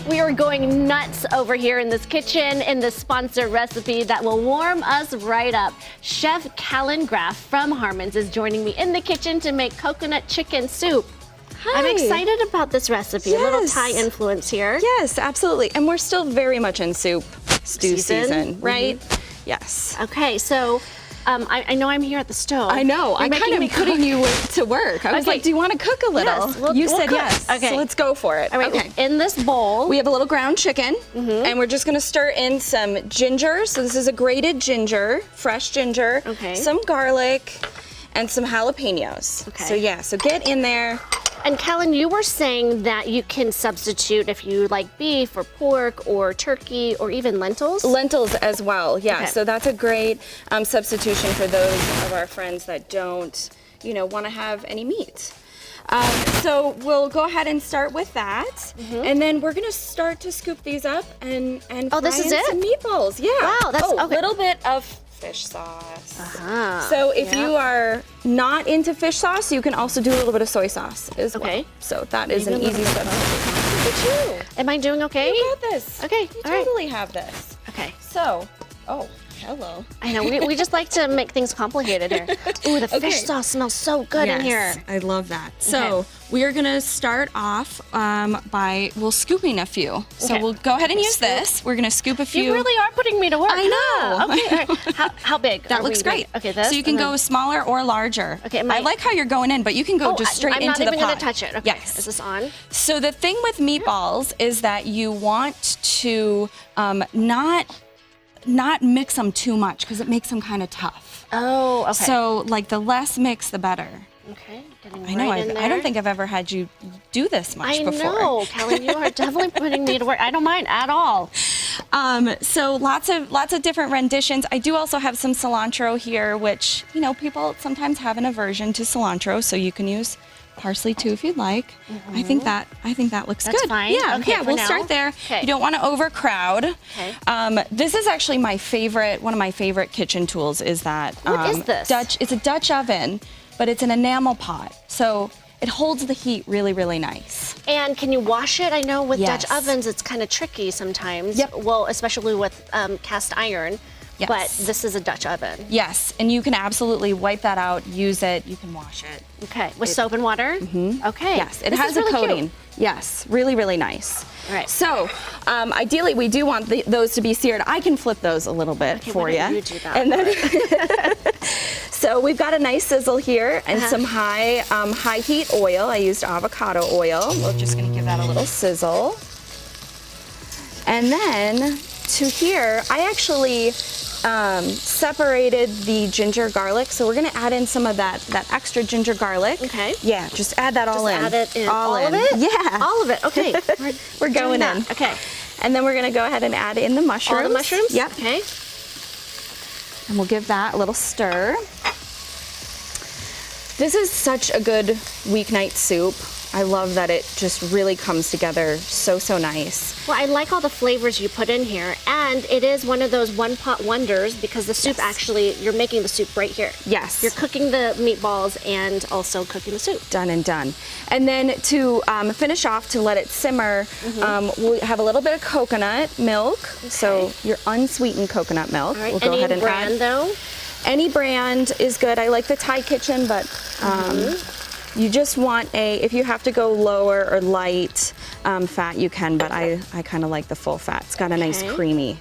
We are going nuts over here in this kitchen in this sponsored recipe that will warm us right up. Chef Callan Graff from Harmon's is joining me in the kitchen to make coconut chicken soup. Hi. I'm excited about this recipe, Yes. a little Thai influence here. Yes, absolutely. And we're still very much in stew season, right? Yes. Okay, so I know I'm here at the stove. I know. You're I making kind me of putting you to work. I was Okay. like, do you want to cook a little? Yes, we'll you said cook. yes. Okay. So let's go for it. All right, Okay. in this bowl, We have a little ground chicken, and we're just going to stir in some ginger. So this is a grated ginger, fresh ginger, Okay. some garlic, and some jalapenos. Okay. So yeah, so get in there. And Callan, you were saying that you can substitute if you like beef or pork or turkey or even lentils. Lentils as well, yeah. Okay. So that's a great substitution for those of our friends that don't, want to have any meat. So we'll go ahead and start with that, and then we're gonna start to scoop these up and Oh, this fry is in it? some meatballs. Yeah. Wow, that's- a okay. little bit of fish sauce. Ah, So if yeah. you are not into fish sauce, you can also do a little bit of soy sauce as well. Okay. So that is Maybe an a little easy bit of substitution. Look at you. Am I doing okay? You got this. Okay, You all right. totally have this. Okay. So, oh, hello. I know, we just like to make things complicated here. Ooh, the Okay. fish sauce smells so good in here. I love that. So we are gonna start off by scooping a few. So Okay. we'll go ahead and use this. We're gonna scoop a few. You really are putting me to work. I know. Huh? Okay, all right. How big? That are looks we great. doing? Okay, this. So you can and then- go smaller or larger. Okay, I like how you're going in, but you can go just straight I'm into the pot. not even gonna touch it. Okay. Yes. Is this on? So the thing with meatballs is that you want to not mix them too much because it makes them kind of tough. Oh, okay. So like the less mix, the better. Okay, getting I know. right in there. I don't think I've ever had you do this much I before. know, Kelly, you are definitely putting me to work. I don't mind at all. So lots of different renditions. I do also have some cilantro here, which people sometimes have an aversion to cilantro, so you can use parsley too if you'd like. I think that looks That's good. fine. Yeah, Okay, yeah. for We'll now. start there. Okay. You don't want to overcrowd. Okay. This is actually my favorite. One of my favorite kitchen tools is that. What is this? It's a Dutch oven, but it's an enamel pot, so it holds the heat really, really nice. And can you wash it? I know with Yes. Dutch ovens, it's kind of tricky sometimes. Yep. Well, especially with cast iron. Yes. But this is a Dutch oven. Yes, and you can absolutely wipe that out, use it. You can wash it. Okay, with soap and water? Mm-hmm. Okay. Yes, it This has is a really coating. cute. Yes, really, really nice. All right. So, ideally, we do want those to be seared. I can flip those a little bit Okay, for why you. don't you do that? And then, so we've got a nice sizzle here and some high heat oil. I used avocado oil. We're just going to give that a little sizzle. And then to here, I actually separated the ginger garlic, so we're gonna add in some of that extra ginger garlic. Okay. Yeah, just add that all in. Add it in. All of in. it? Yeah. All of it. Okay. We're going doing that. in. Okay. And then we're gonna go ahead and add in the mushrooms. All the mushrooms? Yep. Okay. And we'll give that a little stir. This is such a good weeknight soup. I love that it just really comes together so nice. Well, I like all the flavors you put in here, and it is one of those one-pot wonders because the soup actually, you're making the soup right here. Yes. You're cooking the meatballs and also cooking the soup. Done and done. And then to finish off, to let it simmer, we'll have a little bit of coconut milk. So your unsweetened coconut milk. All right. We'll go Any ahead and brand add. though? Any brand is good. I like the Thai Kitchen, but you just want if you have to go lower or light fat, you can, but I kind of like the full fat. It's got a nice Okay. creamy.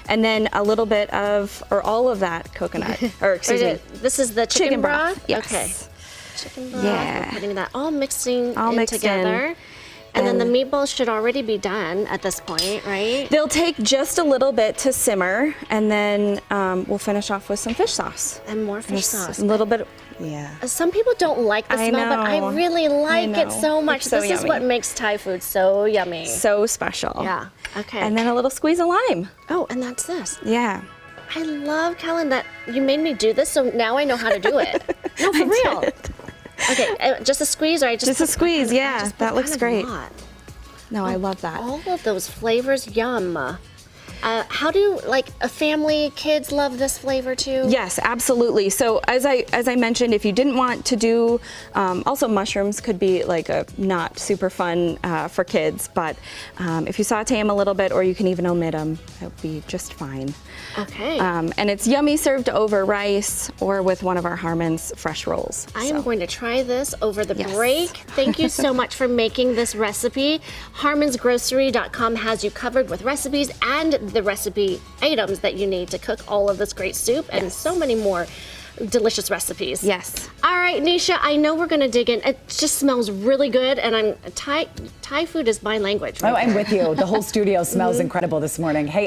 And then a little bit of, or all of that coconut, or excuse me, This is the chicken broth? Yes. Okay. Chicken broth. Yeah. We're putting that all mixing All in mixed in. together. And then the meatballs should already be done at this point, right? They'll take just a little bit to simmer, and then we'll finish off with some fish sauce. And more fish Just sauce. A little bit, yeah. Some people don't like the I smell, but I know. really like it know. so much. It's so This is yummy. what makes Thai food so yummy. So special. Yeah. Okay. And then a little squeeze of lime. oh, and that's this. Yeah. I love, Callan, that you made me do this, so now I know how to do it. No, for real. Okay, just a squeeze, or I just Just a put- squeeze, I yeah. just put That looks kind of a great. lot. No, I love that. All of those flavors, yum. How do like a family, kids love this flavor too? Yes, absolutely. So as I mentioned, if you didn't want to do, also mushrooms could be like a not super fun for kids, but if you saute them a little bit, or you can even omit them, that would be just fine. Okay. And it's yummy served over rice or with one of our Harmon's fresh rolls. I am going to try this over the Yes. break. Thank you so much for making this recipe. HarmonsGrocery.com has you covered with recipes and the recipe items that you need to cook all of this great soup and so many more delicious recipes. Yes. All right, Nisha, I know we're going to dig in. It just smells really good, and Thai food is my language. Oh, I'm with you. The whole studio smells incredible this morning. Hey.